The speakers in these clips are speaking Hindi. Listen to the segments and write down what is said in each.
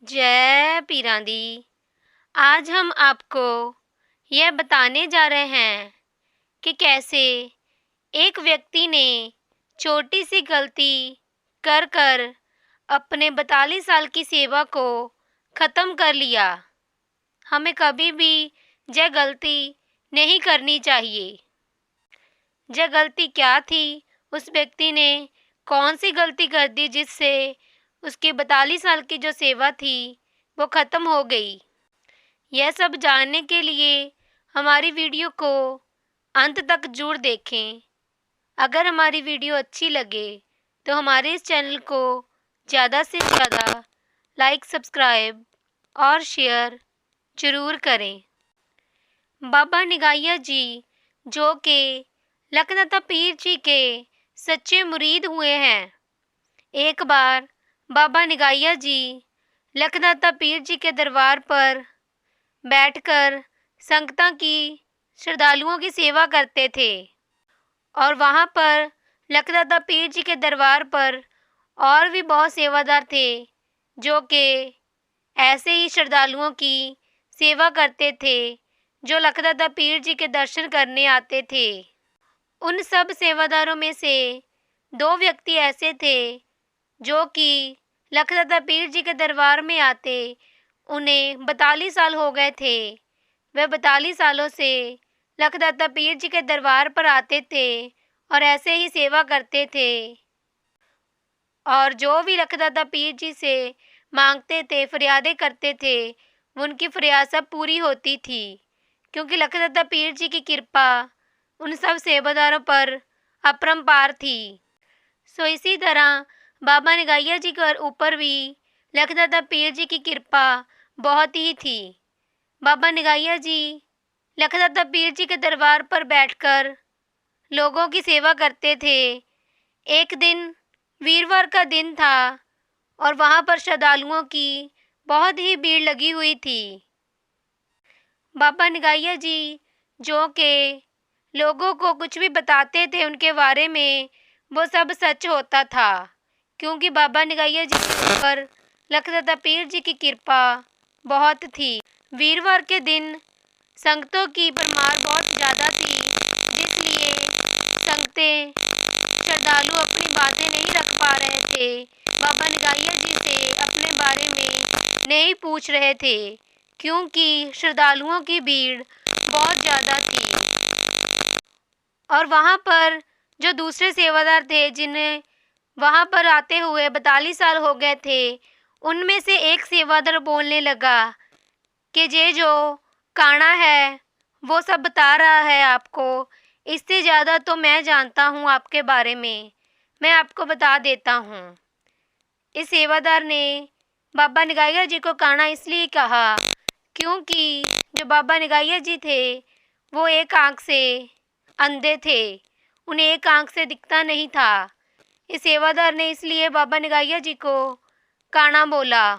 जय पीरां दी। आज हम आपको यह बताने जा रहे हैं कि कैसे एक व्यक्ति ने छोटी सी गलती कर कर अपने 42 साल की सेवा को ख़त्म कर लिया। हमें कभी भी यह गलती नहीं करनी चाहिए। यह गलती क्या थी? उस व्यक्ति ने कौन सी गलती कर दी जिससे उसकी 42 साल की जो सेवा थी वो ख़त्म हो गई? यह सब जानने के लिए हमारी वीडियो को अंत तक ज़रूर देखें। अगर हमारी वीडियो अच्छी लगे तो हमारे इस चैनल को ज़्यादा से ज़्यादा लाइक, सब्सक्राइब और शेयर ज़रूर करें। बाबा निगाइया जी जो कि लखदाता पीर जी के सच्चे मुरीद हुए हैं। एक बार बाबा निगाइया जी लखदाता पीर जी के दरबार पर बैठकर संगतां की श्रद्धालुओं की सेवा करते थे और वहाँ पर लखदाता पीर जी के दरबार पर और भी बहुत सेवादार थे जो कि ऐसे ही श्रद्धालुओं की सेवा करते थे जो लखदाता पीर जी के दर्शन करने आते थे। उन सब सेवादारों में से 2 व्यक्ति ऐसे थे जो कि लखदाता पीर जी के दरबार में आते उन्हें 42 साल हो गए थे। वे 42 सालों से लखदाता पीर जी के दरबार पर आते थे और ऐसे ही सेवा करते थे और जो भी लखदाता पीर जी से मांगते थे, फरियादें करते थे, उनकी फरियाद सब पूरी होती थी क्योंकि लखदाता पीर जी की कृपा उन सब सेवादारों पर अपरंपार थी। सो इसी तरह बाबा निगाइया जी के ऊपर भी लखदाता पीर जी की कृपा बहुत ही थी। बाबा निगाइया जी लखदाता पीर जी के दरबार पर बैठकर लोगों की सेवा करते थे। एक दिन वीरवार का दिन था और वहाँ पर श्रद्धालुओं की बहुत ही भीड़ लगी हुई थी। बाबा निगाइया जी जो कि लोगों को कुछ भी बताते थे उनके बारे में वो सब सच होता था क्योंकि बाबा निगाइया जी के ऊपर लखदाता पीर जी की कृपा बहुत थी। वीरवार के दिन संगतों की भरमार बहुत ज़्यादा थी जिसलिए संगतें श्रद्धालु अपनी बातें नहीं रख पा रहे थे, बाबा निगाइया जी से अपने बारे में नहीं पूछ रहे थे क्योंकि श्रद्धालुओं की भीड़ बहुत ज़्यादा थी। और वहाँ पर जो दूसरे सेवादार थे जिन्हें वहाँ पर आते हुए 42 साल हो गए थे, उनमें से एक सेवादार बोलने लगा कि ये जो काना है वो सब बता रहा है आपको, इससे ज़्यादा तो मैं जानता हूँ आपके बारे में, मैं आपको बता देता हूँ। इस सेवादार ने बाबा निगाइया जी को काना इसलिए कहा क्योंकि जो बाबा निगाइया जी थे वो एक आँख से अंधे थे, उन्हें एक आँख से दिखता नहीं था। इस सेवादार ने इसलिए बाबा निगाइया जी को काना बोला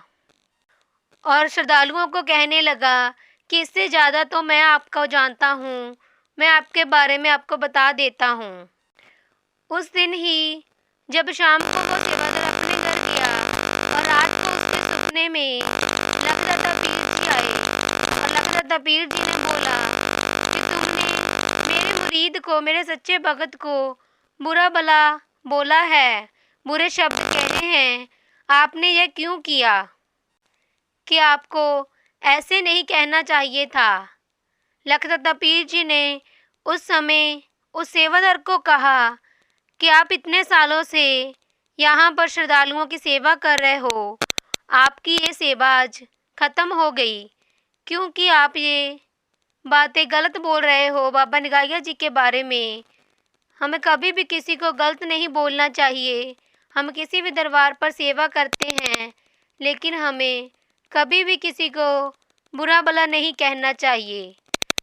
और श्रद्धालुओं को कहने लगा कि इससे ज़्यादा तो मैं आपको जानता हूँ, मैं आपके बारे में आपको बता देता हूँ। उस दिन ही जब शाम को वो सेवादार अपने घर गया और रात को उसके सपने में लखदाता पीर जी आए और लखदाता पीर जी ने बोला कि तुमने मेरे मुरीद को, मेरे सच्चे भगत को बुरा भला बोला है, बुरे शब्द कहने हैं, आपने यह क्यों किया? कि आपको ऐसे नहीं कहना चाहिए था। लखदाता पीर जी ने उस समय उस सेवादार को कहा कि आप इतने सालों से यहाँ पर श्रद्धालुओं की सेवा कर रहे हो, आपकी ये सेवा आज ख़त्म हो गई क्योंकि आप ये बातें गलत बोल रहे हो बाबा निगाइया जी के बारे में। हमें कभी भी किसी को गलत नहीं बोलना चाहिए। हम किसी भी दरबार पर सेवा करते हैं लेकिन हमें कभी भी किसी को बुरा भला नहीं कहना चाहिए।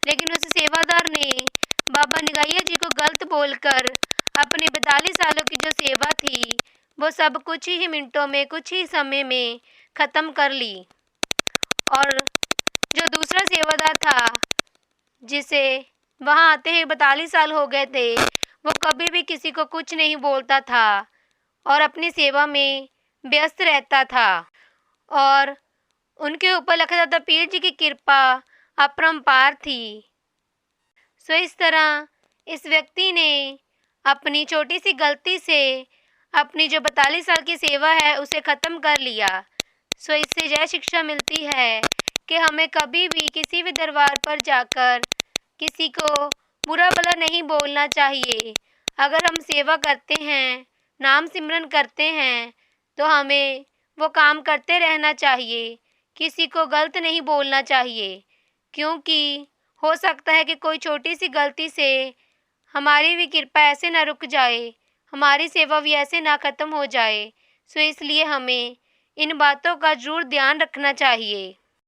लेकिन उस सेवादार ने बाबा निगाइया जी को गलत बोलकर अपने 42 सालों की जो सेवा थी वो सब कुछ ही मिनटों में, कुछ ही समय में ख़त्म कर ली। और जो दूसरा सेवादार था जिसे वहाँ आते ही 42 साल हो गए थे, वो कभी भी किसी को कुछ नहीं बोलता था और अपनी सेवा में व्यस्त रहता था। और उनके ऊपर लखदाता पीर जी की कृपा अपरंपार थी। इस तरह इस व्यक्ति ने अपनी छोटी सी गलती से अपनी जो 42 साल की सेवा है उसे ख़त्म कर लिया। इससे यह शिक्षा मिलती है कि हमें कभी भी किसी भी दरबार पर जाकर किसी को बुरा भला नहीं बोलना चाहिए। अगर हम सेवा करते हैं, नाम सिमरन करते हैं, तो हमें वो काम करते रहना चाहिए, किसी को गलत नहीं बोलना चाहिए, क्योंकि हो सकता है कि कोई छोटी सी गलती से हमारी भी कृपा ऐसे ना रुक जाए, हमारी सेवा भी ऐसे ना ख़त्म हो जाए। इसलिए हमें इन बातों का ज़रूर ध्यान रखना चाहिए।